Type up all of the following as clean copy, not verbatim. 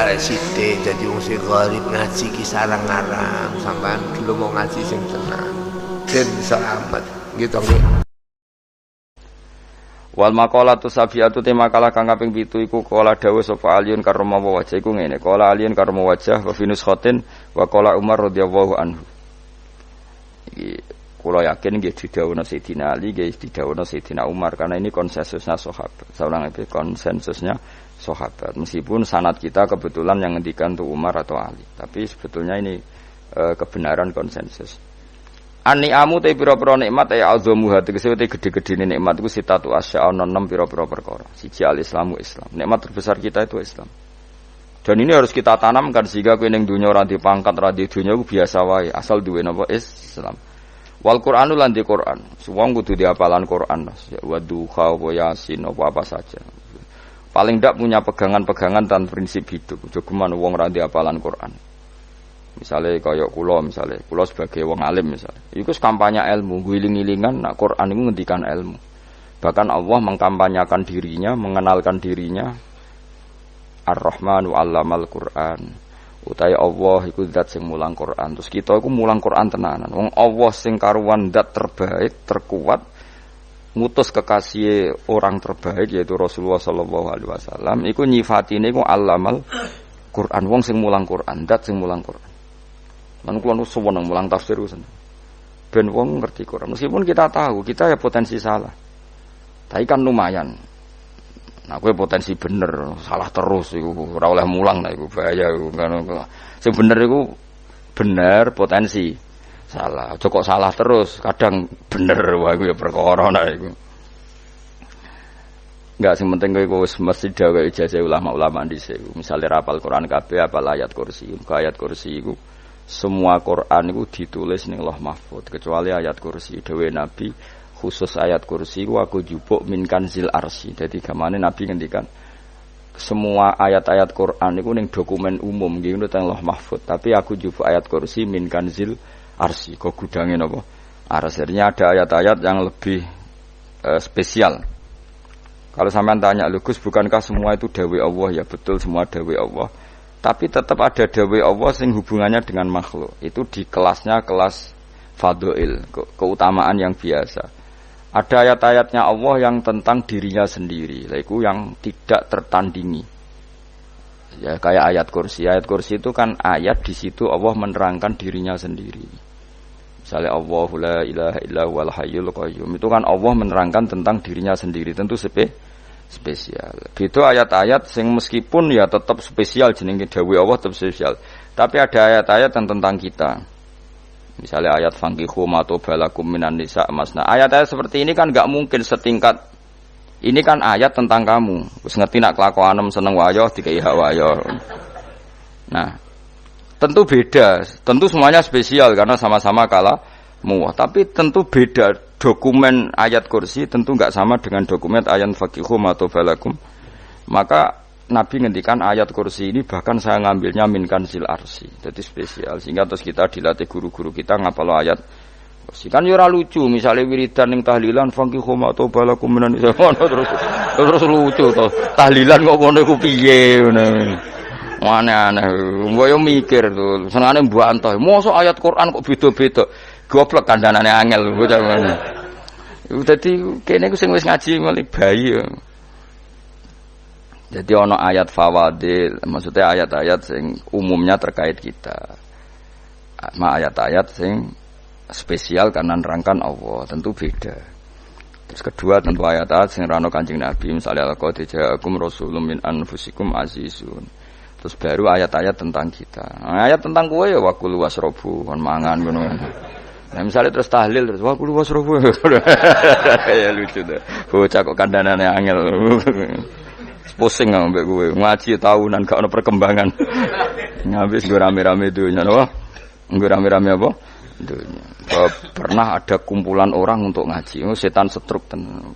arek sithik dadi wong sing gharib ngaji ki sarang-arang sampean dulu mau ngaji sing tenang ben selamat gitu nggih. Wal maqalatu safiatu tema kala kang kaping 7 iku kala dawuh sapa Aliun karma wajah iku ngene kala Aliun karma wajah wa finus khotin wa kala Umar radhiyallahu anhu. Iki kula yakin nggih didhawuhna Sayyidina Ali nggih didhawuhna Sayyidina Umar karena ini konsensusnya sahabat. Saulang itu konsensusnya sahabat. Meskipun sanad kita kebetulan yang ngendikan tuh Umar atau Ali, tapi sebetulnya ini kebenaran konsensus. An-ni'amu te pira-pira nikmat ya azamu hati tegese te gede-gedene nikmat iku sitatu asya ana 6 pira-pira perkara. Siji al-islamu Islam. Nikmat terbesar kita itu Islam. Dan ini harus kita tanamkan sehingga kowe ning donya ora di pangkat ora di donya iku biasa wae asal duwe napa Islam. Wal Qur'anu lan di Qur'an. Wong kudu diapalan Qur'an. Ya waduha wa yasin apa saja. Paling ndak punya pegangan-pegangan dan prinsip hidup. Aja geman wong ora diapalan Qur'an. Misalnya kaya kula sebagai wong alim misalnya. Iku kampanye ilmu, giling-gilingan nak Quran iku ngendikan ilmu. Bahkan Allah mengkampanyakan dirinya, mengenalkan dirinya Ar-Rahmanu 'allamal Qur'an. Utahe Allah iku zat sing mulang Quran. Terus kita iku mulang Quran tenanan. Wong Allah sing karuan zat terbaik, terkuat ngutus kekasih orang terbaik yaitu Rasulullah sallallahu alaihi wasallam iku nyifatine iku 'allamal Quran. Wong sing mulang Quran, zat sing mulang Quran. Lan kula nu seneng mulang tafsir usen. Ben wong ngerti Quran. Meskipun kita tahu kita ya potensi salah. Tapi kan lumayan. Nah, kowe potensi bener, salah terus iku ora oleh mulang nah iku bahaya iku kan. Sing bener iku bener potensi. Salah. Aja kok salah terus, kadang bener wae iku ya perkara nah iku. Enggak sing penting kowe wis mesti gawe ijazah ulama-ulama dhisik. Misale rapal Quran kabeh apal ayat kursi. Ayat kursi iku semua Quran itu ditulis ning Lauh Mahfuz kecuali ayat kursi. Dewe Nabi khusus ayat kursi ku aku jupuk min kanzil arsy. Dadi gamane Nabi ngendikan semua ayat-ayat Quran itu ning dokumen umum nggih ngono teng Lauh Mahfuz, tapi aku jupuk ayat kursi min kanzil arsy. Kok gudange napa? Arsirnya ada ayat-ayat yang lebih spesial. Kalau sampean tanya, "Lugus bukankah semua itu dawuh Allah?" Ya betul semua dawuh Allah. Tapi tetap ada dawuh Allah sing hubungannya dengan makhluk. Itu di kelasnya kelas fadhil, keutamaan yang biasa. Ada ayat-ayatnya Allah yang tentang dirinya sendiri, yaitu yang tidak tertandingi. Ya kayak ayat kursi. Ayat kursi itu kan ayat di situ Allah menerangkan dirinya sendiri. Misalnya Allahu la ilaha illa huwal hayyul qayyum. Itu kan Allah menerangkan tentang dirinya sendiri, tentu spesial. Beda ayat-ayat sing meskipun ya tetap spesial jenenge dawuh Allah tetap spesial. Tapi ada ayat-ayat yang tentang kita. Misalnya ayat fankihu ma tobalakum minan nisa masna. Ayat-ayat seperti ini kan enggak mungkin setingkat. Ini kan ayat tentang kamu. Wis ngerti nak kelakuanem seneng wayo dikai hak wayo. Nah, tentu beda. Tentu semuanya spesial karena sama-sama kalamu. Tapi tentu beda. Dokumen ayat kursi tentu enggak sama dengan dokumen ayat faqihu matobalakum. Maka Nabi ngendikan ayat kursi ini bahkan saya ngambilnya min kanzil arsy. Jadi spesial sehingga terus kita dilatih guru-guru kita ngapal ayat kursi. Kan yo ora lucu misalnya wiridan ning tahlilan faqihu matobalakum minan terus lucu to. Tahlilan kok ngono iku piye ngono. Aneh-aneh. Mbok yo mikir to. Senengane mbantah. Mosok ayat Quran kok beda-beda. Goblok kandhanane angel bocah ngono. Dadi kene ku sing wis ngaji mulai bayi ya. Jadi ana ayat fawadil, maksudnya ayat-ayat sing umumnya terkait kita. Ayat-ayat sing spesial karena nerangkan Allah, tentu beda. Terus kedua tentu ayat-ayat sing rano Kanjeng Nabi, misalnya laqad ja'akum rasulun min anfusikum azizun. Terus baru ayat-ayat tentang kita. Ayat tentang kowe ya waqul wasrobu, kon mangan ngono. Nah misalnya terus tahlil terus wah kulo wasrofu ya lucu tuh bocah kok kandhanane angel pusing ambek kowe ngaji tahunan gak ono perkembangan ngabis gue rame-rame dunya apa gue rame-rame apa dunya pernah ada kumpulan orang untuk ngaji setan setruk tenan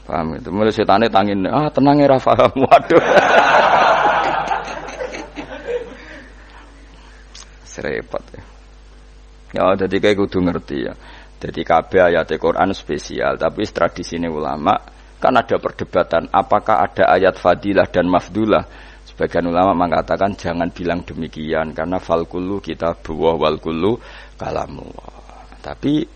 paham itu mulai setane tangin tenang ya ra paham waduh serepot ya. Ya, jadi kayak kudu ngerti ya. Jadi kabeh ayat Al-Quran spesial, tapi tradisi ini ulama kan ada perdebatan apakah ada ayat fadilah dan mafdulah. Sebagian ulama mengatakan jangan bilang demikian karena fal kullu kitabullah wal kullu kalamullah. Tapi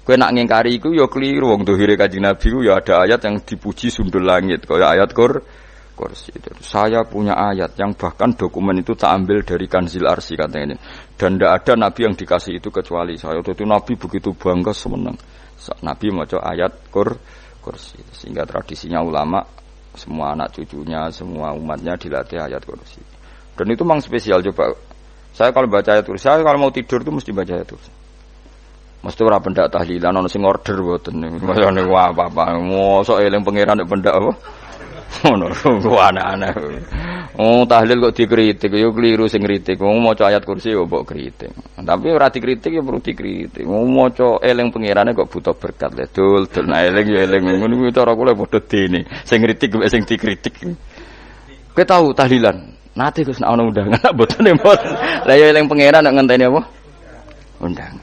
kowe nak ngingkari iku ya keliru, wong dohire Kanjeng Nabi ku ya ada ayat yang dipuji sundul langit kaya ayat kursi. Saya punya ayat yang bahkan dokumen itu tak ambil dari Kanzil Arsy katanya ini. Dan tidak ada nabi yang dikasih itu kecuali saya. Itu nabi begitu bangga senang. Nabi maca ayat kursi. Sehingga tradisinya ulama semua anak cucunya, semua umatnya dilatih ayat kursi. Dan itu memang spesial coba. Saya kalau baca ayat kursi, saya kalau mau tidur itu mesti baca ayat kursi. Mesti ora pendak tahlilan ana sing order mboten. Masane apa-apa. Mosok eling pangeran nek pendak apa? Ngono, aneh-aneh. Oh, tahlil kok dikritik, yo keliru sing kritik. Wong maca ayat kursi yo mbok kritik. Tapi ora dikritik yo perlu dikritik. Wong maca eling pangerane kok butuh berkat le. Dul nah eling yo eling. Ngono kuwi cara kula padha dene. Sing kritik mek sing dikritik. Kowe tahu tahlilan? Nate Gus nek ana undangan mboten mboten. Lah yo eling pangeran nek ngenteni apa? Undangan.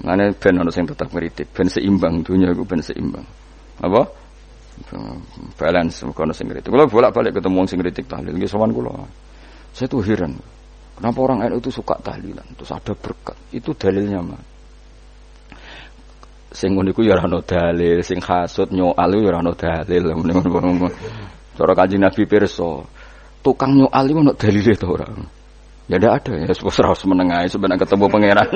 Mane ben ana sing tetep ngritik, ben seimbang dunya iku ben seimbang. Apa? Balance kono sing kritik. Kula bolak-balik ketemu wong sing kritik tahlil nggih sowan kula. Saya tuh heran. Kenapa orang NU itu suka tahlilan? Terus ada berkat. Itu dalilnya mah. Sing ngono iku ya ora ono dalil, sing hasud nyoal ya ora ono dalil. Cara Kanjeng Nabi pirsa, tukang nyoal iku ono dalile to ora? Ya ndak ada ya, wis menengae sebenarnya ketemu pangeran.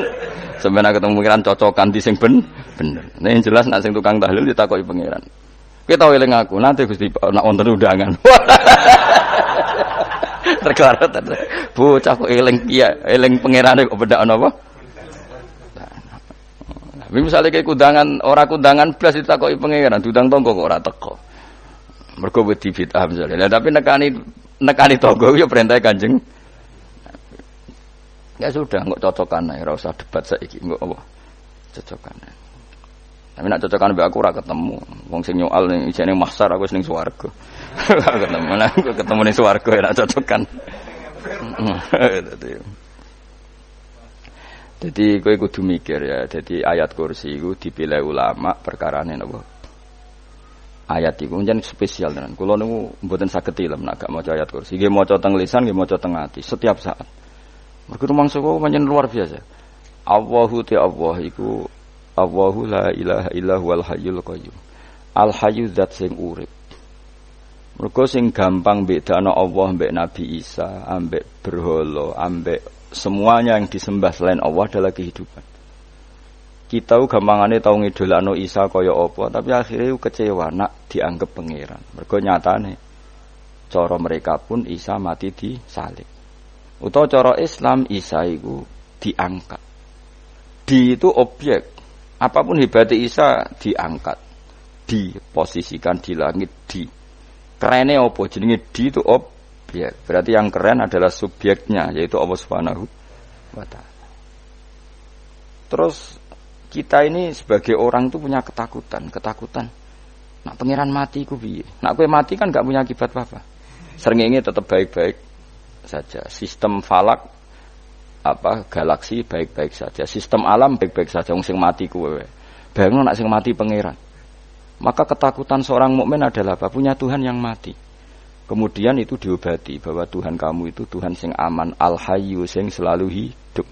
Sebenarnya ketemu pangeran cocokan di sing bener. Nah yang jelas nek sing tukang tahlil ditakoki pangeran. Kita tahu eling aku, nanti Gusti nak wonten undangan. Terklarat. Bocah kok eling iya, eling pangerane kok bedak napa? Tapi misalnya kayak kundangan, ora kundangan blas ditakoki pangeran, diundang tangga kok ora teko. Mergo wedi bid'ah misalnya. Tapi nekani tangga ya perintah Kanjeng. Ya sudah, enggak cocokan ae, ora usah debat saiki, enggak apa. Cocokan ae. Tapi nak cocokan mbek aku ora ketemu. Wong sing nyoal ning ijene mahsyar aku wis ning swarga. Ora ketemu. Lah aku ketemu ning swarga ora cocokan. Jadi kowe kudu mikir ya. Jadi ayat kursi iku dipilih ulama perkarane napa? Ayat iku njen spesial tenan. Kula niku mboten saged ilem nek gak maca ayat kursi. Nggih maca teng lisan, nggih maca teng ati setiap saat. Mergo mangsa kok pancen luar biasa. Allahu ta Allah iku Allahu la ilaha illa huwal hayyul qayyum. Al hayyu zat sing urip. Mergo sing gampang bedakno Allah mbek Nabi Isa, ambek berhala, ambek semuanya yang disembah selain Allah adalah kehidupan. Kita gampangane tau ngidolakno Isa kaya apa, tapi akhirnya kecewa nak dianggap pangeran. Mergo nyatane cara mereka pun Isa mati disalib. Utawa cara Islam Isa iku diangkat. Di itu objek. Apapun hebatnya Isa diangkat, diposisikan di langit, di. Kerennya apa? Jenenge di itu objek. Berarti yang keren adalah subjeknya, yaitu Allah Subhanahu wa Ta'ala. Terus kita ini sebagai orang itu punya ketakutan. Nak pangeran mati ku piye? Nak kowe mati kan gak punya akibat apa-apa. Srengenge tetap baik-baik saja. Sistem falak galaksi baik-baik saja, sistem alam baik-baik saja. Wong sing mati kuwe. Bayangno nek sing mati pangeran. Maka ketakutan seorang mukmin adalah apa? Punya Tuhan yang mati. Kemudian itu diobati bahwa Tuhan kamu itu Tuhan sing aman, al-hayyu sing selalu hidup.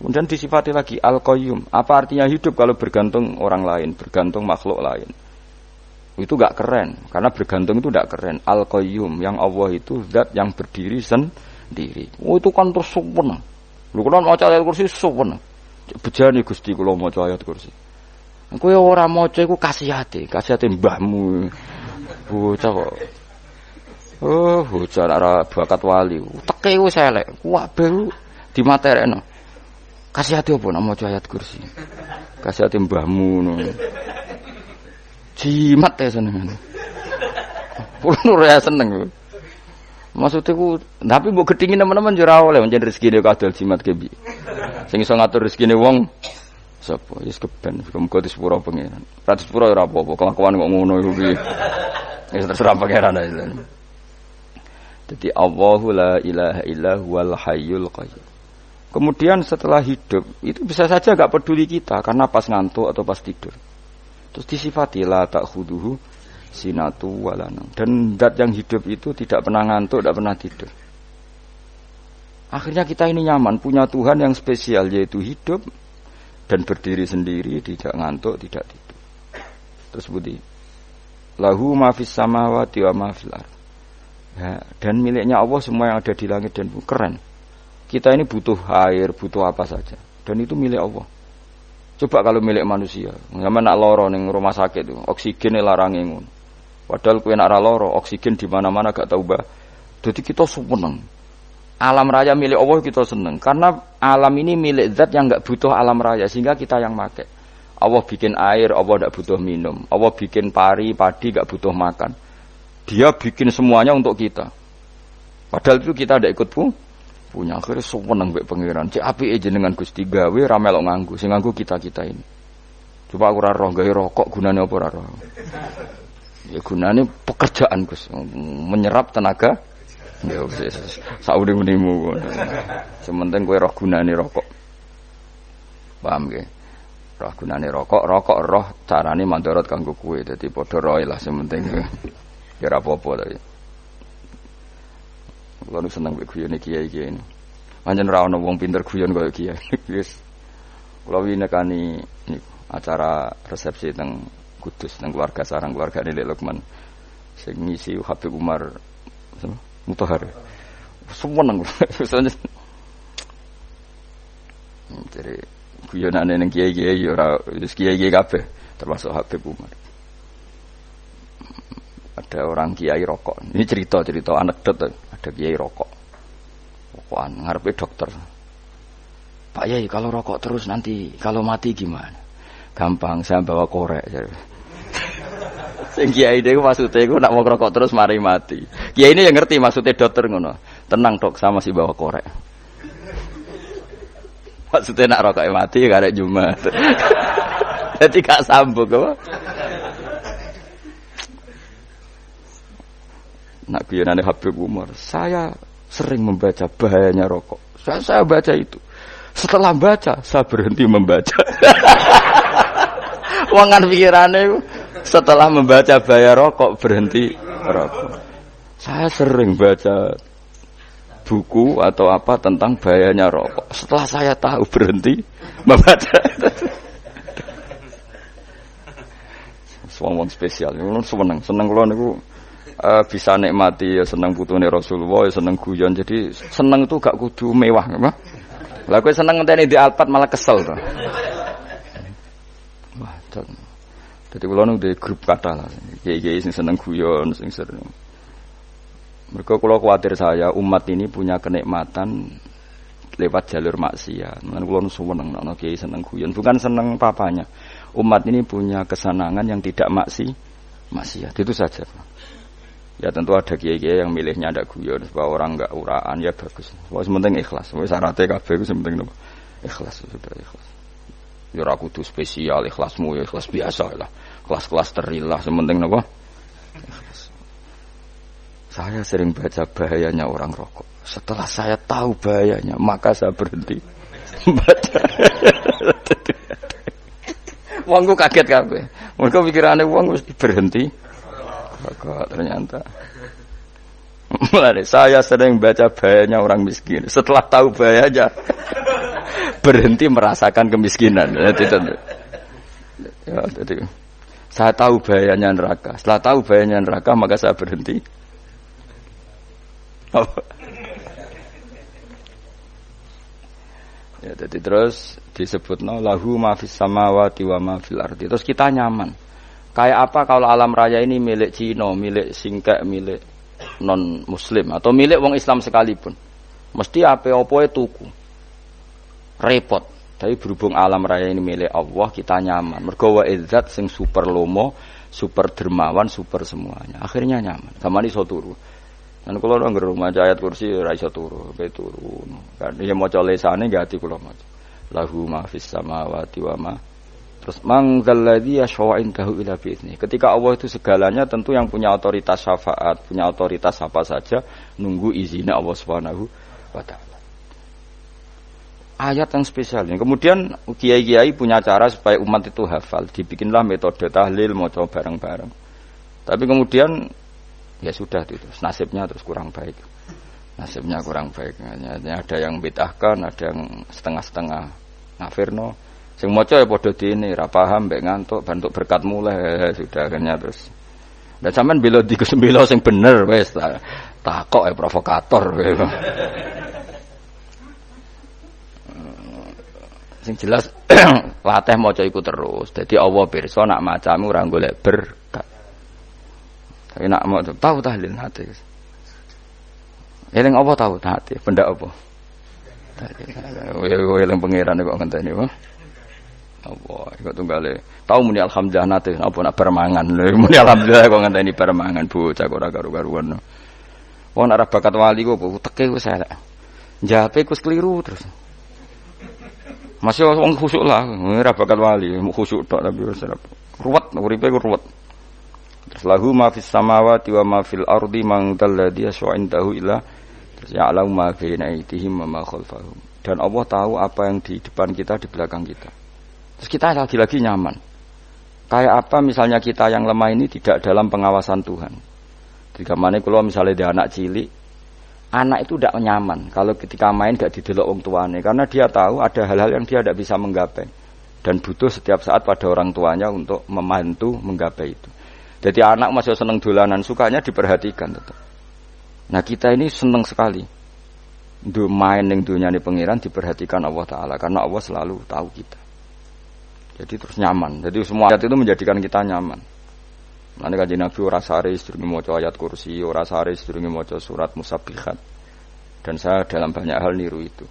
Kemudian disifati lagi al-qayyum. Apa artinya hidup kalau bergantung orang lain, bergantung makhluk lain? Itu gak keren, karena bergantung itu gak keren. Al-qayyum, yang Allah itu zat yang berdiri sendiri. Oh itu kan terus sempurna. Lho kula maca ayat kursi sowan. Bejane Gusti kula maca ayat kursi. Kowe ora maca iku kasihate mbahmu. Bocah kok. Oh, bocah ora bakat wali. Teke wis elek. Kuwabe dimaterekno. Kasihate opo nek maca ayat kursi? Kasihate mbahmu ngono. Jimat ya seneng. Kulo ora seneng. Maksudnya ku, tapi mbok gedhingi teman-teman yo ora oleh pancen rezekine kadol jimat ke piye. Sing iso ngatur rezekine wong sapa? Wis keben, muga disepuro pangeran. Ra disepuro ora apa-apa, kelakuan kok ngono iku piye. Wis terserah pangeran ae. Dadi Allahu la ilaha illa huwal hayyul qayyum. Kemudian setelah hidup, itu bisa saja enggak peduli kita karena pas ngantuk atau pas tidur. Terus disifati la ta'khuduhu sinatu walanam. Dan zat yang hidup itu tidak pernah ngantuk, tidak pernah tidur. Akhirnya kita ini nyaman, punya Tuhan yang spesial, yaitu hidup dan berdiri sendiri, tidak ngantuk, tidak tidur. Terus budi, lahu ma fis samawati wa ma fil ardh. Ya, dan miliknya Allah semua yang ada di langit dan bumi. Keren. Kita ini butuh air, butuh apa saja, dan itu milik Allah. Coba kalau milik manusia, nggak nak loro ning rumah sakit itu, oksigen larang ngono. Padahal kowe nak ra loro, oksigen di mana-mana gak tahu bah. Jadi kita seneng. Alam raya milik Allah kita seneng, karena alam ini milik zat yang nggak butuh alam raya, sehingga kita yang pakai. Allah bikin air, Allah nggak butuh minum. Allah bikin padi nggak butuh makan. Dia bikin semuanya untuk kita. Padahal itu kita tidak ikut punya. Akhirnya seneng mbek pangeran. Cek apike jenengan Gusti gawe ra melok nganggo, sing nganggo kita-kita ini. Coba aku ora roh gawe rokok gunane apa ora roh. Ya gunane pekerjaan Gus, menyerap tenaga. Ya wis saurip-uripmu. Sementing kowe roh gunane rokok. Paham nggih? Roh gunane rokok roh carane mandorot kanggo kowe. Dadi padha roe lah sementing. Ya ora apa-apa tapi. Kulo seneng mek guyone kiai-kiai ini. Pancen ora ana wong pinter guyon kaya kiai. Wis. Kulo winekani niku acara resepsi teng Kudus teng keluarga sarang keluargane Lek Lukman. Sing ngisi Habib Umar Mutahar. Seneng. Jadi guyonane ning kiai-kiai ora wis kiai-kiai kabeh termasuk Habib Umar. Ada orang kiai rokok. Ini cerita anekdot. Ada kiai rokok. Rokokan ngarepe dokter. Pak Yai, kalau rokok terus nanti kalau mati gimana? Gampang, saya bawa korek. Sing kiai niku maksude iku nak mau rokok terus mari mati. Kiai ini yang ngerti maksudnya dokter ngono. Tenang dok, saya masih bawa korek. Maksudnya nak rokok mati gak ada Jumat. Jadi gak sambung apa? Nak guyonane Habib Umar, saya sering membaca bahayanya rokok. Saya baca itu. Setelah baca, saya berhenti membaca. Wangan pikirane setelah membaca bahaya rokok berhenti rokok. Saya sering baca buku atau apa tentang bahayanya rokok. Setelah saya tahu berhenti membaca. Wong spesial, seneng kula niku bisa nikmati ya seneng putune Rasulullah, ya seneng guyon. Jadi seneng itu gak kudu mewah, apa? Lah kowe seneng ngenteni di Alphard malah kesel to. Wah, dadi kula nu di grup kata lah. Kiai-kiai sing seneng guyon, sing sering. Mergo kula kuwatir saya umat ini punya kenikmatan lewat jalur maksiat. Mulane kula nu seneng ana kiai seneng guyon, bukan seneng papanya. Umat ini punya kesenangan yang tidak maksiat. Itu saja. Ya tentu ada kiai-kiai yang milihnya ada guyon supaya orang enggak uraan, ya bagus. Wis penting ikhlas. Wis syaratnya kabeh iku penting nopo? Ikhlas, sudah ikhlas. Ya ora kudu spesial ikhlasmu, ya ikhlas biasa lah. Kelas-kelas terilah penting nopo? Ikhlas. Saya sering baca bahayanya orang rokok. Setelah saya tahu bahayanya, maka saya berhenti membaca. Wongku kaget kabeh. Mergo pikirane wong wis berhenti. Kok ternyata. Mulai saya sering baca bahayanya orang miskin. Setelah tahu bahayanya berhenti merasakan kemiskinan. Ya, jadi saya tahu bahayanya neraka. Setelah tahu bahayanya neraka maka saya berhenti. Ya, jadi terus disebutno lahu ma fis samawati wa ma fil ardi. Terus kita nyaman. Kayak apa kalau alam raya ini milik Cina, milik Singkek, milik non muslim atau milik wong Islam sekalipun. Mesti apa-apa tuku. Repot. Tapi berhubung alam raya ini milik Allah, kita nyaman. Mergo wa izzat sing super lomo, super dermawan, super semuanya. Akhirnya nyaman. Samane iso turu. Lan kula nang rumah ayat kursi ora iso turu, pe turu. Kan ya maca lesane nggih ati kula maca. Lahu ma fis samawati wa ma. Terus mangzalladzi yashfa'u indahu ila bi'izni. Ketika Allah itu segalanya, tentu yang punya otoritas syafaat, punya otoritas apa saja, nunggu izinnya Allah Subhanahu wa taala. Ayat yang spesial ini. Kemudian kiai-kiai punya cara supaya umat itu hafal. Dibikinlah metode tahlil maca bareng-bareng. Tapi kemudian ya sudah itu nasibnya terus kurang baik. Nasibnya kurang baik. Ada yang bid'ahkan, ada yang setengah-setengah ngafirno. Sing maca ya padha dene, ra paham mbek ngantuk, bantuk berkat mulai sudah akhirnya terus. Dan sampean bela bela sing bener wis takok provokator kowe. Sing jelas latih maca iku terus. Dadi Allah pirsa nak macamu ora golek berkat. Tapi nak mau tahu tahlil hati. Eling apa tahu hati? Benda apa? Eling pangeran kok ngenteni apa? Apa iku tunggale. Tahu muni alhamdulillah nate apa nak permangan. Muni alhamdulillah kok ngenteni permangan bocah kok ora karo-karuan. Wong ora bakat wali kok teke wis elek. Njape kus keliru terus. Masih wong khusuk lah, ora bakat wali, khusuk tok tapi wis ruwet, uripe ku ruwet. Terus lahu ma fis samawati wa ma fil ardi man dalladhi yash'indahu illa terus ya'lamu ma baina aydihim wa ma khalfahum. Dan Allah tahu apa yang di depan kita, di belakang kita. Terus kita lagi-lagi nyaman. Kayak apa misalnya kita yang lemah ini tidak dalam pengawasan Tuhan. Jika mana kalau misalnya dia anak cilik, anak itu tidak nyaman kalau ketika main gak didelok wong tuane karena dia tahu ada hal-hal yang dia tidak bisa menggapai dan butuh setiap saat pada orang tuanya untuk membantu menggapai itu. Jadi anak masih seneng dolanan, sukanya diperhatikan tetap. Nah kita ini seneng sekali main ning dunyane pangeran diperhatikan Allah Ta'ala karena Allah selalu tahu kita. Jadi terus nyaman. Jadi semua ayat itu menjadikan kita nyaman. Nanti Kanjeng Nabi ora sare sedurunge maca ayat kursi, ora sare sedurunge maca surat Musabbihat. Dan saya dalam banyak hal niru itu.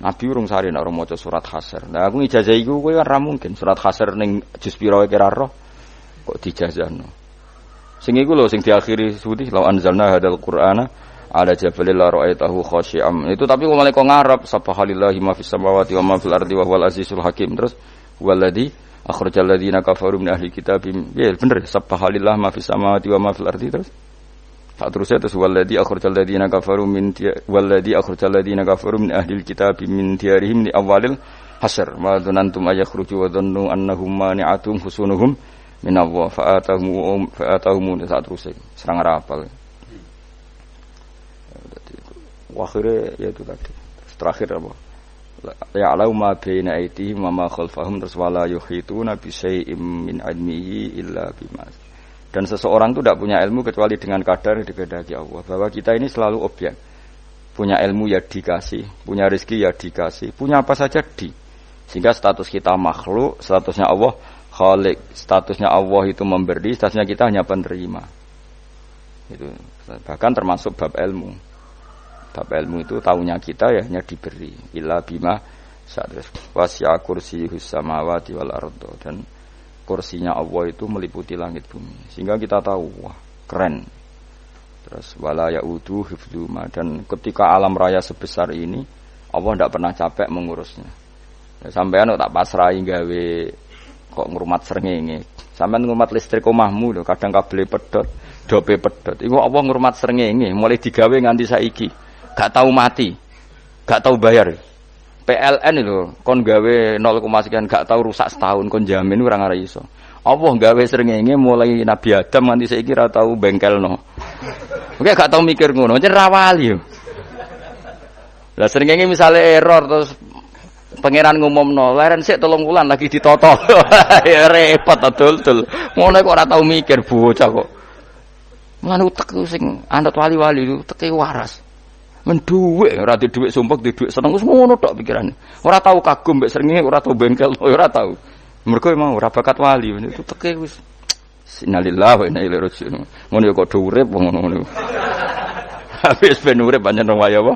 Nabi urung sare nek ora maca surat Hasyr. Nah aku ijazah iku kowe ora mungkin surat Hasyr ning juz pira wae kira roh kok dijazahno. Sing iku lho sing diakhiri suci law anzalna hadzal qur'ana ala jabalil la ra'aitahu khashi'am. Itu tapi kok malah kok ngarep subhanallahi ma fis samawati wa ma fil ardi wa huwal azizul hakim. Terus waladzi akhrajal ladzina kafaru min ahli kitab. Ya bener subhanallah ma fis samawati wa ma fil ardi terus. Tak terusnya terus waladzi akhrajal ladzina kafaru min ahli kitab min diyarihim li awalil hasyr. Ma dzanantum ayakhruju wa dhannu annahum mani'atum husunuhum min Allah fa'atahum tak terusnya serang rapal. Akhirnya ya itu tadi. Terakhir apa? Ya'lamu ma baina aydihim wa ma khalfahum terus wala yuhituna bi syai'in min ilmihi illa bima. Dan seseorang itu tidak punya ilmu kecuali dengan kadar yang dikehendaki Allah. Bahwa kita ini selalu objek. Punya ilmu ya dikasih, punya rezeki ya dikasih, punya apa saja di. Sehingga status kita makhluk, statusnya Allah Khalik, statusnya Allah itu memberi, statusnya kita hanya penerima. Itu bahkan termasuk bab ilmu. Bab ilmu itu taunya kita ya hanya diberi. Illa bima sadris wasi'a kursiyus samawati wal ardo, dan kursinya Allah itu meliputi langit bumi. Sehingga kita tahu wah keren. Terus wala yaudu hifdzuma, dan ketika alam raya sebesar ini Allah tidak pernah capek mengurusnya. Ya, sampean tak pasrahi gawe kok ngrumat srengenge. Sampean ngrumat listrik omahmu lho, kadang kabel pedhot, dope pedhot. Iku Allah ngrumat srengenge mulai digawe nganti saiki. Gak tahu mati. Gak tahu bayar. PLN lho, kon gawe 0, sekian gak tahu rusak setahun kon jamin ora ngara iso. Allah gawe srengenge mulai Nabi Adam nganti saiki ora tahu bengkelno. Oke gak tahu mikir ngono, jen ra wali yo. Lah srengenge misale error terus pangeran ngumumno, leren sik 3 wulan lagi ditoto. Ya repot dul-dul. Ngono kok ora tau mikir bocah kok. Mulane utek sing anut wali-wali uteke waras. Men dhuwit ora di dhuwit sumpek, di dhuwit seneng wis ngono tok pikirane. Ora tau kagum mbek srengenge, ora tau bengkel, ora tau. Mergo emang ora bakat wali, itu teke wis innalillahi wa inna ilaihi raji'un. Ngono kok do urip ngono. Habis ben urip pancen waya apa?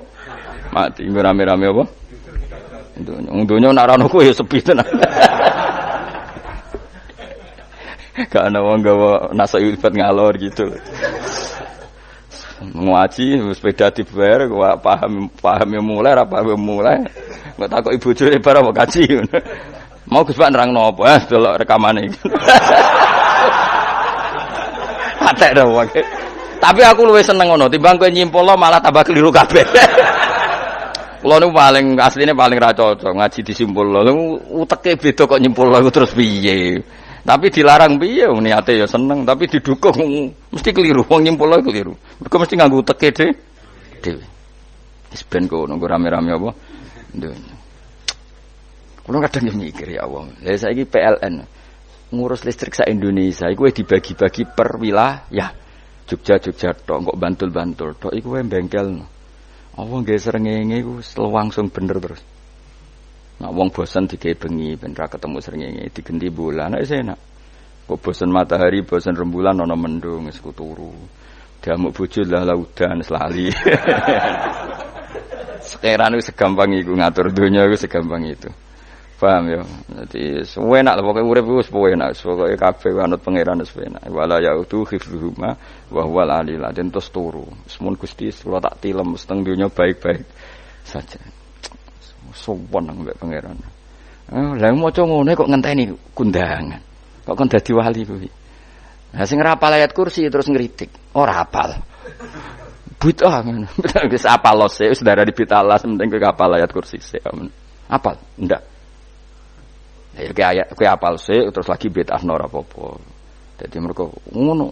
Mati rame-rame apa? Untunya nak rano ku ya sepi tenan. Gak ada wong gawa nasa ilfat ngalor gitu. Ngaji sepeda dibayar paham yang mulai ra paham mulai. Kok takok ibu jure bar apa kaji. Mau Gus Pak nerangno apa? Delok rekamane iki. Atek dah wae. Tapi aku luwih seneng ngono timbang kowe nyimpulno malah tambah keliru kabeh. Kulo niku paling asline paling ra cocok ngaji disimpulno. Lha uteke beda kok nyimpulno terus piye. Tapi dilarang piye wong niate ya seneng, tapi didukung mesti keliru, wong nyimpul keliru. Mergo mesti nganggo teke dhewe. Wis ben kono rame-rame apa? Dunya. Kulo kadang mikir ya Allah. Lah saiki PLN ngurus listrik sak Indonesia iku dibagi-bagi per wilayah. Jogja tok, kok Bantul tok iku wae bengkel. Apa nggih srengenge iku langsung bener terus. Nek wong bosan digawe bengi ben ra ketemu srengenge digenti bulan nek enak. Kok bosan matahari, bosan rembulan ana mendung wis turu. Diamuk bojo lah laudan selali. Sekarang itu segampang itu ngatur dunia itu segampang itu. Paham ya? Jadi enak lah pokoknya urip wis enak, pokoke kabeh anut pangeran wis enak. Wala yautu khifruhuma wa huwal alil azim terus turu. Semun Gusti kula tak tilem seteng dunia baik-baik saja. Sopan nang mbek pangeran. Lah maca ngene kok ngenteni kundangan. Kok kon dadi wali kuwi. Lah sing rapal ayat kursi terus ngritik. Ora hafal. Bid'ah ngono. Wis apal lose wis darani bitalas penting kowe hafal ayat kursi sik. Apal? Ndak. Ya kowe apal sik terus lagi bid'ah ora apa-apa. Dadi mergo ngono.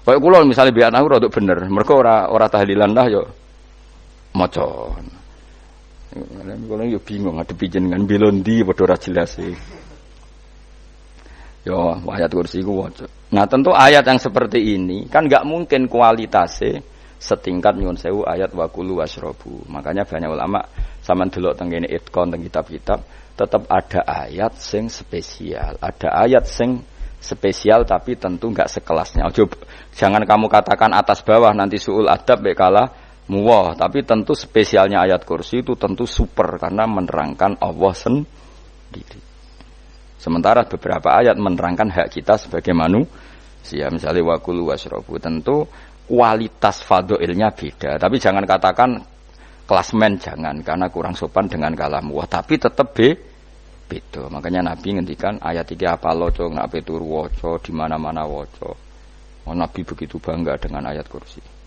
Kaya kula misale bid'ah aku rada bener. Mergo ora tahlilan lah ya maca. Kula yo bingung ngadepi jenengan belondi padha ora jelas e. Yo ayat kursi ku waca. Nah, tentu ayat yang seperti ini kan enggak mungkin kualitasnya setingkat nyuwun sewu ayat waqulu wasrobu. Makanya banyak ulama sampean delok teng kene itqon teng kitab-kitab tetap ada ayat sing spesial. Ada ayat sing spesial tapi tentu enggak sekelasnya. Jangan kamu katakan atas bawah nanti suul adab bekala muwah, tapi tentu spesialnya ayat kursi itu tentu super karena menerangkan Allah sendiri. Sementara beberapa ayat menerangkan hak kita sebagai manusia, misalnya waqulu wasrobu, tentu kualitas fadhailnya beda. Tapi jangan katakan klasmen, jangan, karena kurang sopan dengan kalam wah, tapi tetap beda. Makanya Nabi ngendikan ayat 3 apa loco ngape turu waca di mana-mana waca. Oh, Nabi begitu bangga dengan ayat kursi.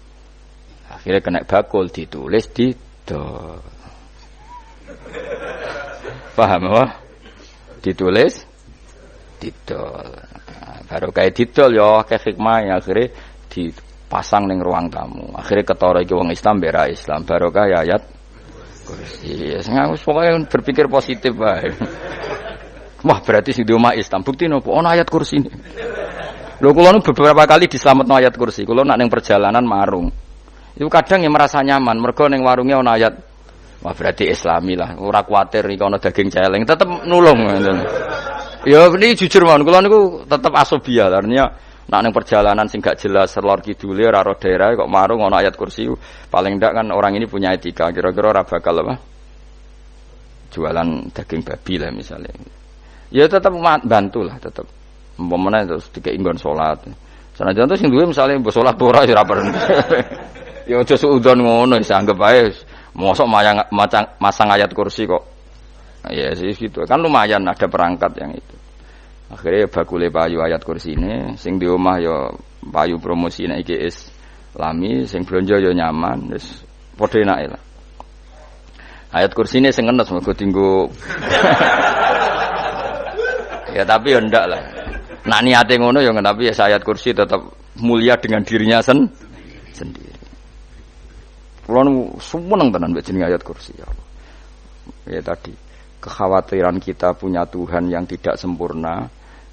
Akhirnya kena bakul ditulis di paham apa? Ditulis didol. Baru kayak didol ya akeh hikmah akhirnya dipasang ning ruang tamu. Akhirnya ketara iki wong Islam bera Islam barokah ya ayat kursi. Sing aku pokoke berpikir positif wae. Wah, berarti sing di omah Islam bukti nopo ana ayat kursi ini. Lho kula nu beberapa kali dislametno ayat kursi. Kula nak ning perjalanan marung. Itu kadang yang merasa nyaman mergo ning warunge ana ayat. Wah, berarti Islami lah. Ora kuwatir iki ana daging celeng, tetep nulung ngoten. Ya ini jujur mawon, kula niku tetep asobia, artinya nek ning perjalanan sing gak jelas lor kidule ora ro daerah kok marung ana ayat kursi, paling ndak kan orang ini punya etika, kira-kira ora bakal apa? Jualan daging babi lah misalnya. Ya tetep bantulah tetep. Umpamane terus dikek nggon salat. Sanajan to sing duwe misale mbok salat ora ya ora perlu. Ya aja suudon ngono, wis anggap ae mosok masang ayat kursi kok. Ya sih gitu kan lumayan ada perangkat yang itu. Akhirnya bakule payu ayat kursi ini, sing di omah ya payu promosi nek iki Islami, sing blonjo ya nyaman, wis padha enake lah. Ayat kursi ini sing enes mergo dinggo. Ya tapi ya ndak lah. Nak niate ngono ya tapi ya ayat kursi tetap mulia dengan dirinya sendiri. Kulo seneng tenan mbek jeneng ayat kursi ya Allah. Ya tadi kekhawatiran kita punya Tuhan yang tidak sempurna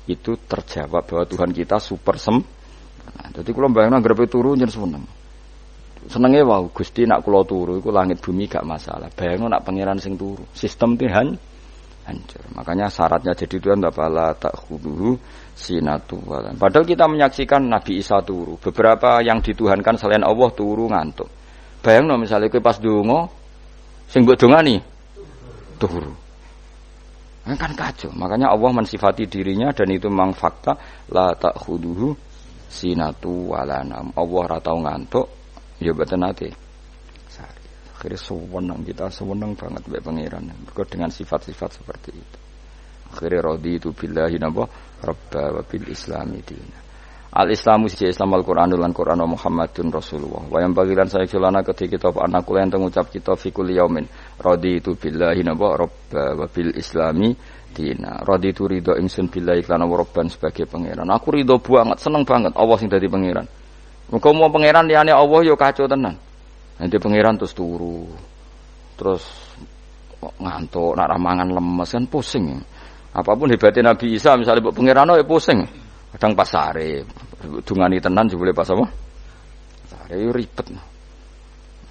itu terjawab bahwa Tuhan kita super sempurna. Jadi kalau bayangkan grepe turu njen seneng. Senenge wae Gusti nak kula turu iku langit bumi gak masalah. Bayangno nak pangeran sing turu, sistem Tuhan hancur. Makanya syaratnya jadi Tuhan bala takhuduhu sinatu walan. Padahal kita menyaksikan Nabi Isa turu. Beberapa yang dituhankan selain Allah turu ngantuk. Bayangno misalnya kowe pas donga sing mbok dongani turu. Kan kacau. Makanya Allah mensifati dirinya dan itu memang fakta la ta'khuduhu sinatu walanam. Allah ora tau ngantuk, ya mboten nate. Akhirnya sewenang kita sewenang banget mbek pangeran. Mergo dengan sifat-sifat seperti itu. Akhirnya raditu billahi nabwa rabba wa bil islami dina. Al-Islamu siji Islam Al-Qur'anul lan Qur'an Muhammadun Rasulullah. Wa yang bagilan saya kelana ketika kita anak kula yang ngucap kita fi kulli yaumin raditu billahi nabwa rabba wa bil islami dina. Raditu ridho ingsun billahi lan rabban sebagai pangeran. Aku ridho banget, seneng banget Allah sing dadi pangeran. Muga mau pangeran liyane Allah ya kacau tenan. Nanti pangeran terus turu. Terus ngantuk, nak ramangan lemes kan pusing. Apapun hebatnya Nabi Isa misalnya mbok pangeran ya pusing. Kadang pas sare, dungani tenan jebule pas apa? Sare ribet.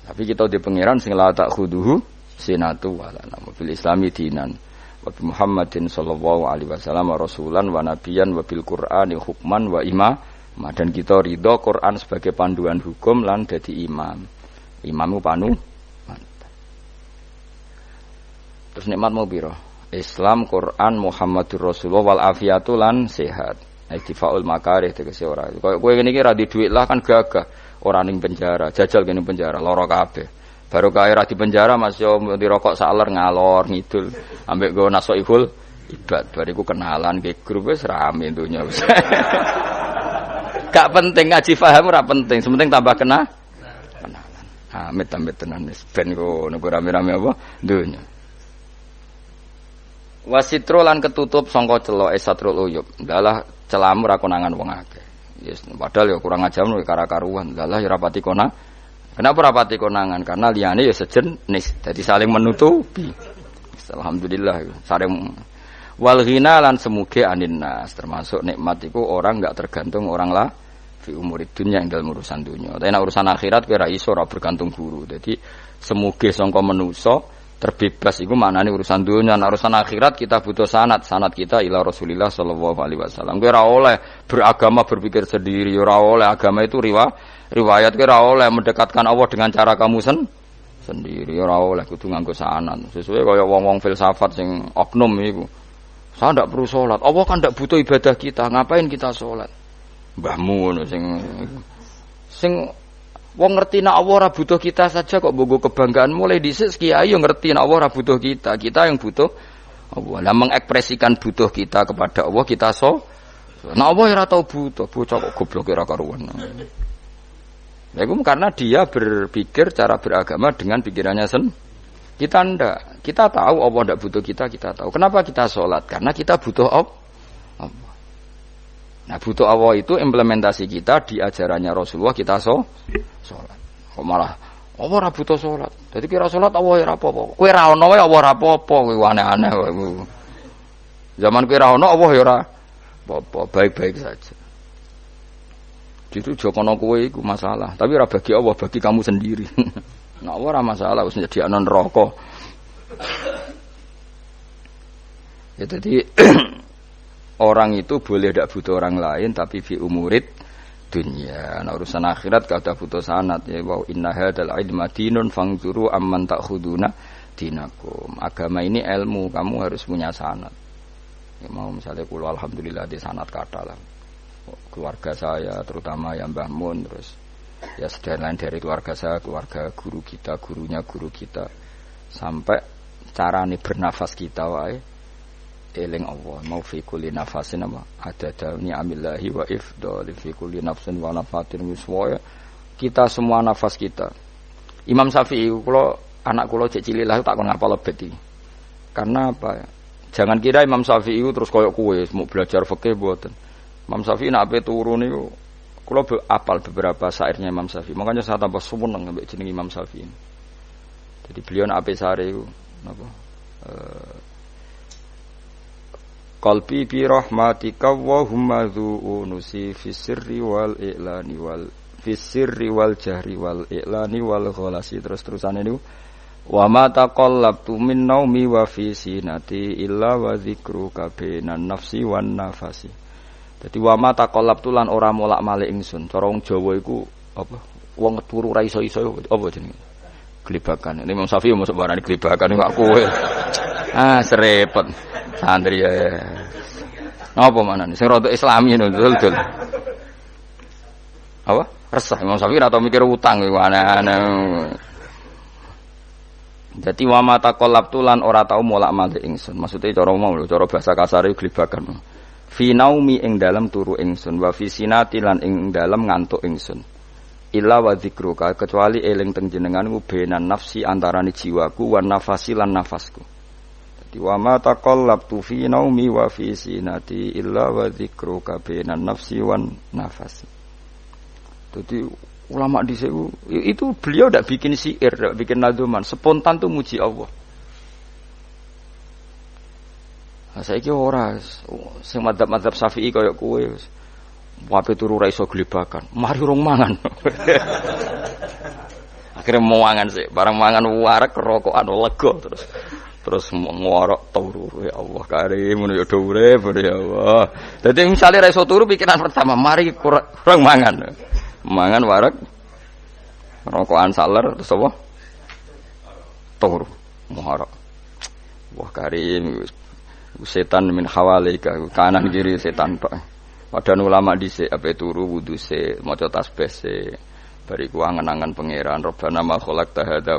Tapi kita di pangeran sing la tak khuduhu sinatu wala nama bil islami dinan. Wa Muhammadin sallallahu alaihi wasallam rasulan wa nabiyan wa bil Qur'ani hukman wa imam. Dan kita ridho Quran sebagai panduan hukum lan dadi imam. Imammu panu. Terus nikmat mau piro? Islam, Quran, Muhammadur Rasulullah wal afiyatu lan sehat. Istifaul makarih tegese ora. Koyo kowe ngene iki ra di dhuwit lah kan gagah. Ora ning penjara, jajal kene penjara, lara kabeh. Baru kae ra di penjara Mas yo dirokok saler ngalor ngidul. Ambek go nasoihul ibad. Bariku kenalan ke grup wis rame dunya wis. Gak penting ngaji paham ora penting, sementing tambah kenalan. Amit-amit tenan wis ben kok nek rame-rame apa dunya. Wasitro lan ketutup sangka celok satrul uyub. Dalah celamu ra konangan wong akeh. Yes, padahal ya kurang ajar lho kara-karuan. Dalah ya rapati konang. Kenapa rapati konangan? Karena liyane ya sejenis. Jadi saling menutupi. Alhamdulillah saling wal ghina lan semuge aninnas termasuk nikmat iku orang enggak tergantung orang lah fi umurid dunya ing dalem urusan dunya. Tapi nek urusan akhirat kowe ra iso ora bergantung guru. Jadi semuge sangka manusa terbebas iku maknane urusan dunia. Nah, urusan akhirat kita butuh sanad kita ila Rasulillah sallallahu alaihi wasallam. Kowe ora oleh beragama berpikir sendiri, ora oleh agama itu riwayat kowe ora oleh mendekatkan Allah dengan cara kamu sendiri, ora oleh kudu nganggo sanad. Sesuai kaya wong-wong filsafat sing oknum iku. Saya ndak perlu salat. Allah kan ndak butuh ibadah kita, ngapain kita salat? Mbahmu ngono sing wong ngerti nek Allah ora butuh kita saja kok bogo kebanggaan mulai dhisik kiai yo ngerti nek Allah ora butuh kita yang butuh Allah. Lah mengekspresikan butuh kita kepada Allah kita nek Allah ora tau butuh, bocah kok goblok ora karuan. Ya itu karena dia berpikir cara beragama dengan pikirannya kita ndak. Kita tahu Allah ndak butuh kita tahu. Kenapa kita salat? Karena kita butuh Allah. Nah butuh Allah itu implementasi kita di ajarannya Rasulullah kita sholat. Kok malah Allah ora butuh sholat. Jadi kira sholat Allah ora apa-apa. Kowe ra ono wae Allah ora apa-apa, kowe aneh-aneh kowe. Zaman kowe ra ono Allah ya ora apa-apa, baik-baik saja. Itu jokono kowe iku masalah, tapi ora bagi Allah, bagi kamu sendiri. Nah Allah ora masalah wis nyediakno neraka. Ya tadi orang itu boleh tidak butuh orang lain tapi fi umurid dunya. Nah urusan akhirat kada butuh sanad ya wa inna hadzal ilma dinun fangzuru amman ta'khuduna dinakum. Agama ini ilmu, kamu harus punya sanad. Ya mau misalnya kula alhamdulillah di sanad kata lah. Keluarga saya terutama yang Mbah Mun terus ya sedaya lain dari keluarga saya, keluarga guru kita, gurunya guru kita sampai carane bernafas kita wae eling Allah mau fi kulli nafasin apa ada ni'amillahi wa ifdali fi kulli nafsin wa nafatin wiswaya kita semua nafas kita. Imam Syafi'i kula anak kula cek cilik lah tak kon ngapal lebet iki. Karena apa? Jangan kira Imam Syafi'i terus koyo kowe mau belajar fikih mboten. Imam Syafi'i nek ape turu niku kula apal beberapa syairnya Imam Syafi'i. Makanya saya tambah seneng ambek jeneng Imam Syafi'i. Jadi beliau nek ape sare iku napa qalbi bi rahmatika wa humma dzu'unusi fi sirri wal i'lani wal fi sirri wal jahri wal i'lani wal ghalasi terus-terusane niku wa ma taqallabtu min naumi wa fi sinati illa wa dzikruka bainan nafsi wan nafasi. Dadi wa ma taqallabtu lan ora molak-malik ingsun. Cara wong Jawa iku apa? Wong turu ra iso-iso apa jenenge? Glebakan. Ini Imam Syafi'i mosok barani glebakan kok kowe. Serepet. Santri ya. Apa manane? Sing rada Islami ngono dul. Apa? Resah Imam Syafi'i ora tau mikir utang iku aneh-aneh. Dadi wa mata qalabtu lan ora tau molak-malik ingsun. Maksude cara umum lho, cara bahasa kasare glebakan. Fi naumi ing dalem turu ingsun, wa fi sinati lan ing dalem ngantuk ingsun. Illa wa dzikruka kecuali eling teng jenengan ku benan nafsi antarane jiwaku wan nafasi lan nafasku. nafsi wa ma taqallabtu fi naumi wa fi sinati illa wa dzikruka bainan nafsi wan nafas. Jadi ulama di situ itu beliau tidak bikin syair, tidak bikin nazuman, spontan tuh muji Allah. Nah, saiki ora sing madzhab Syafi'i kaya kowe wape turu ra iso glebakan. Mari rong mangan. Akhirnya mau mangan sih, barang mangan warek rokokan lega terus ngorok turu. Ya Allah karim ngono ya urip ya Allah. Dadi misale ra iso turu pikiran pertama, mari kurang mangan. Mangan warek rokokan saler terus apa? Turu. Ngorok. Wah karim setan min hawalika, kanan kiri setan tok. Padahal ulama dhisik ape turu wudu se, maca tasbih se, bariku angen-angen pangeran Rabbana ma khalaqta hadza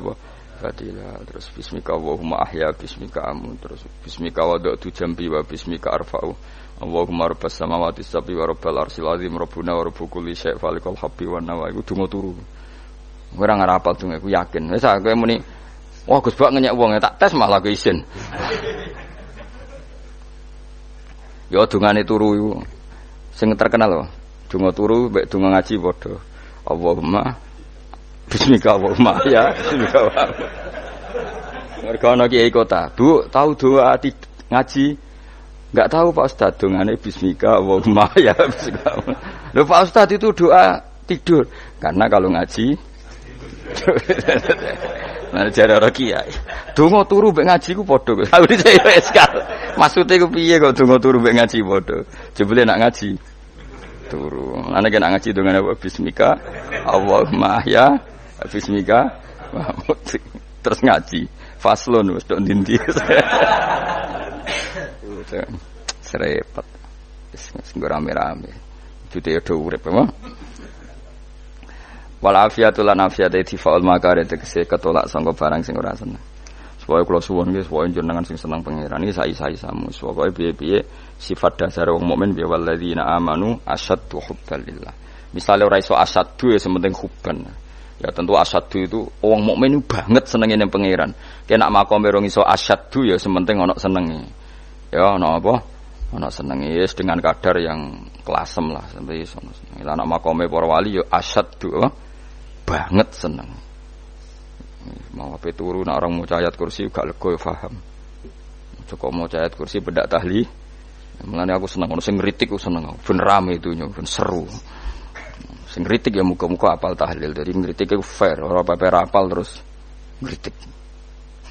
batila, terus bismika Allahumma ahya bismika amun, terus bismika wada'tu jambi wa bismika arfa'u Allahumma rabbas samawati sab'i wa rabbal arsyil azim rabbuna wa rabbu kulli syai' falikal habbi wan nawa. Iku donga turu. Ora ngarapal donga iku yakin. Wis kowe muni, wah Gus Bak ngenyek wong tak tes malah ke isin. Ya dungane turu iku sing terkenal lho. Donga turu mek donga ngaji padha. Allahumma bismika Allahumma ya bismika. Mergo ana kiai kota, Bu, tahu doa ngaji? Enggak tahu Pak Ustaz, dongane bismika Allahumma ya bismika. Lho Pak Ustaz itu doa tidur. Karena kalau ngaji nah jare ora kiai. Donga turu mek ngaji ku padha. Aku dhisik eskal. Maksude ku piye kok donga turu mek ngaji padha? Jebule nak ngaji turu. Ana nek ngaji dongane bismika Allahumma ya bismika terus ngaji. Faslon wis tok ndi-ndi. Serepet. Wis rame-rame. Jute yo urip apa? Wal afiatul lan afiate tifaul makare tegese ketolak sangka barang sing ora seneng. Supaya kula suwun nggih supaya jenengan sing seneng pangeran iki sai-sai samu. Supaya piye-piye sifat dasar wong mukmin bi walladzina amanu asyaddu hubbalillah. Misale ora iso asyaddu ya sementing hubban. Ya tentu asyaddu itu wong mukmin banget senenge ning pangeran. Kena makome rong iso asyaddu ya sementing ana senenge. Ya ana apa? Ana senenge wis dengan kadar yang klasem lah sampai iso. Lah ana makome para wali ya asyaddu banget seneng. Mau ape turu nek orang maca ayat kursi gak lega ya paham. Cukup maca ayat kursi bedak tahli. Mulane aku seneng ono sing ngritik ku seneng. Ben rame itunya, ben seru. Sing ngritik ya muga-muga apal tahlil. Jadi ngritik iku fair, ora paper apal terus ngritik.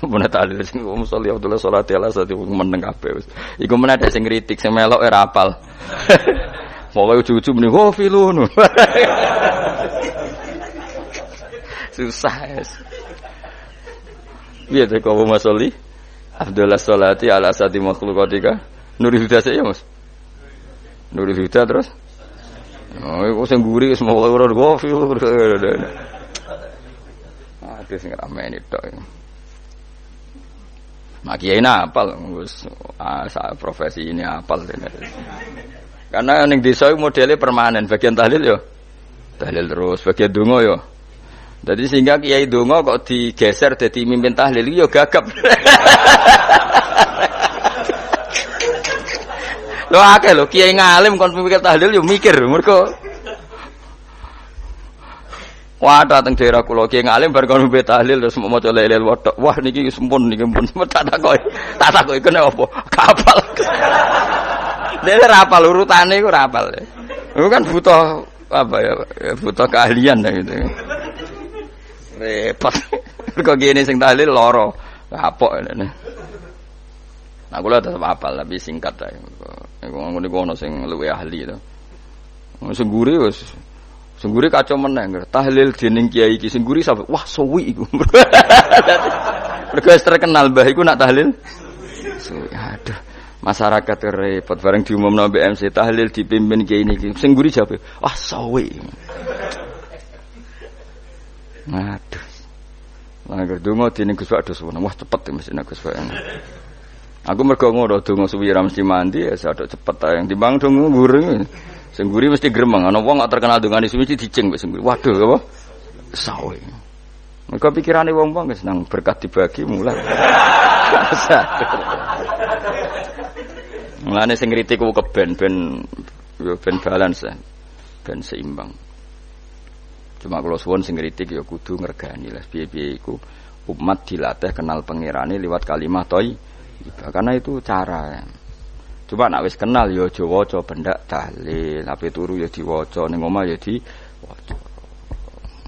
Bener tahlil sing musolli Abdullah sholati ala sate meneng kabeh wis. Iku meneh sing ngritik sing melok ora apal. Pokoke ujug-ujug muni oh filun. Susah es. Biar tu kau masoli, Abdullah Solati ala sati makhlukatika, Nurul Huda saya mas, Nurul Huda terus, oh, aku sengguri semua orang gofil, aduh sing ramai ini tak, makiai apal, profesi ini apal, karena yang desa modelnya permanen, bagian tahlil yo, tahlil terus, bagian dungo yo. Jadi sehingga kiai donga kok digeser dadi mimpin tahlil yo gagap. Lho akeh lho kiai ngalim kon mikir tahlil yo mikir mergo wah dateng daerah kula kiai ngalim bar kon mimpin tahlil terus maca la ilaha illallah. Wah niki sempun niki pun tak takoki kene apa? Kapal. Dene ra apal urutane iku ra apal. Iku kan butuh apa ya? Butuh keahlian gitu. Repot. Kok gini sing tahlil loro. Kapok ngene. Nah kula tetep apal tapi singkat ae. Iku ngono sing luwih ahli to. Sing guri wis sing guri kacau meneh. Tahlil dening kiai iki sing guri sampe wah suwi iku. Mergo terkenal mbah iku nak tahlil. Suwi aduh. Masyarakat repot bareng diumumno mbek MC tahlil dipimpin kiai niki. Sing guri jape, wah suwi. Aduh. Lah donga dene Gus Pak dos wah cepet mesti nek Gus Pak. Aku mergo ngono donga suwi ra mesti mandi ya sadok cepet ae timbang donga ngurung. Sing nguri mesti gremeng ana wong gak terkenal dongane suwi dicing wis nguri. Waduh apa? Sawe. Mergo pikirane wong-wong wis nang berkah dibagi mulai. Mulane sing kritik ku keben ben balance, ben seimbang. Cuma kalau suwon sing kritik ya kudu ngergani lah piye-piye iku umat dilatih kenal pangerane liwat kalimat thayyibah. Karena itu cara. Cuma nek wis kenal ya aja waca bendak dalil, ape turu ya diwaca, ning omah ya diwaca.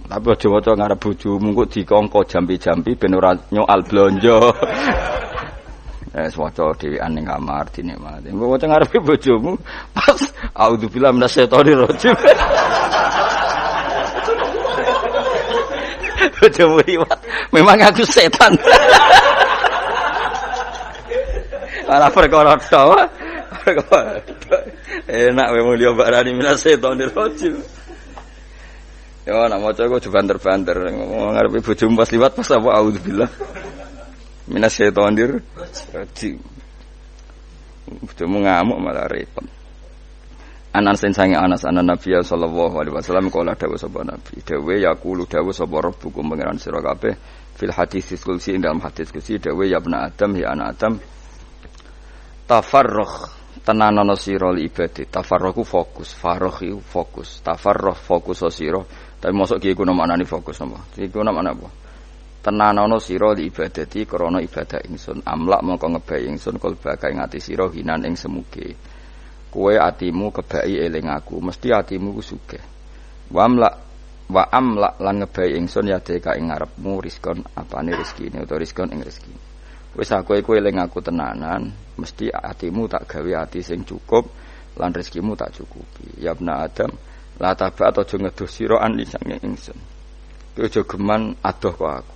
Tapi aja waca ngarep bojomu kok dikongko jampi-jampi ben ora nyoal blonjo. Waca dhewean ning kamar dinikmati. Engko waca ngarepe bojomu pas auzubillahi minasyaitonir rajim. Bojomu liwat, memang aku setan. Ora perkara tok. Enak wae mulya barani minasyaitonir rajim. Ya nak maca kok banter-banter ngarepe bojomu pas liwat pas apa auzubillah minasyaitonir rajim. Bojomu ngamuk malah repot. Anas sange Anas anan Nabi sallallahu alaihi wasallam kala dawuh sapa Nabi dawuh yaqulu dawuh sapa rabbukum pangeran sira kabeh fil hadis qudsi ing dalam hadis qudsi dawuh ya ibn Adam ya anak Adam tafarrugh tenanono sira li ibadah tafarruhu fokus faraghi fokus tafarruh fokus sira tapi mosok ki iku maknane fokus apa iku maknane apa tenanono sira li ibadati krana ibadah ingsun amlak mongko ngebai ingsun kalbaka ing ati sira hinan ing semuge kowe atimu kebaki eling aku mesti atimu ku sugih wa amlak lan ngebai ingsun ya deka ing ngarepmu rizkon apane rezekine utawa rizkon ing rezekine wis aku iku eling aku tenanan mesti atimu tak gawe ati sing cukup lan rezekimu tak cukupi ya ibn Adam la tabat aja ngedoh sira an lisange ingsun kowe aja geman adoh kok aku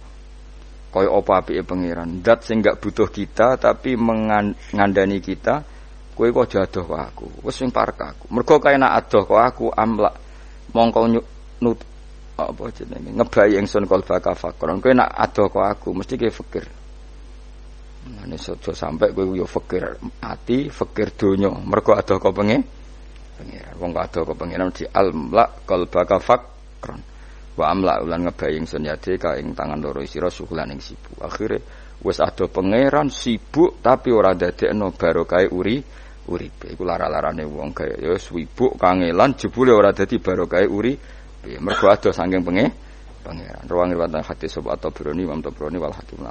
kaya apa apike pangeran zat sing gak butuh kita tapi mengandani kita kowe kok aja adoh kok aku wis sing parek aku mergo kae nek adoh kok aku amlak mongko nut apa jenenge ngebai ingsun kalbaka fakron kowe nek adoh kok aku mesti kowe fikir nek aja sampe kowe yo fikir ati fikir donya mergo adoh kok pangeran wong adoh kok pangeran di almlak kalbaka fakron wa amla ulan ngebai ingsun yade ka ing tangan loro sira sukulan ing sibuk akhire wis adoh pangeran sibuk tapi ora dadekno barokah uripe iku lara-larane wong kaya ya sibuk kangelan jebule ora dadi barokah uripe mergo adoh saking pangeran ruang riwayat hadis sobat Tabrani Imam Tabrani wal Hakim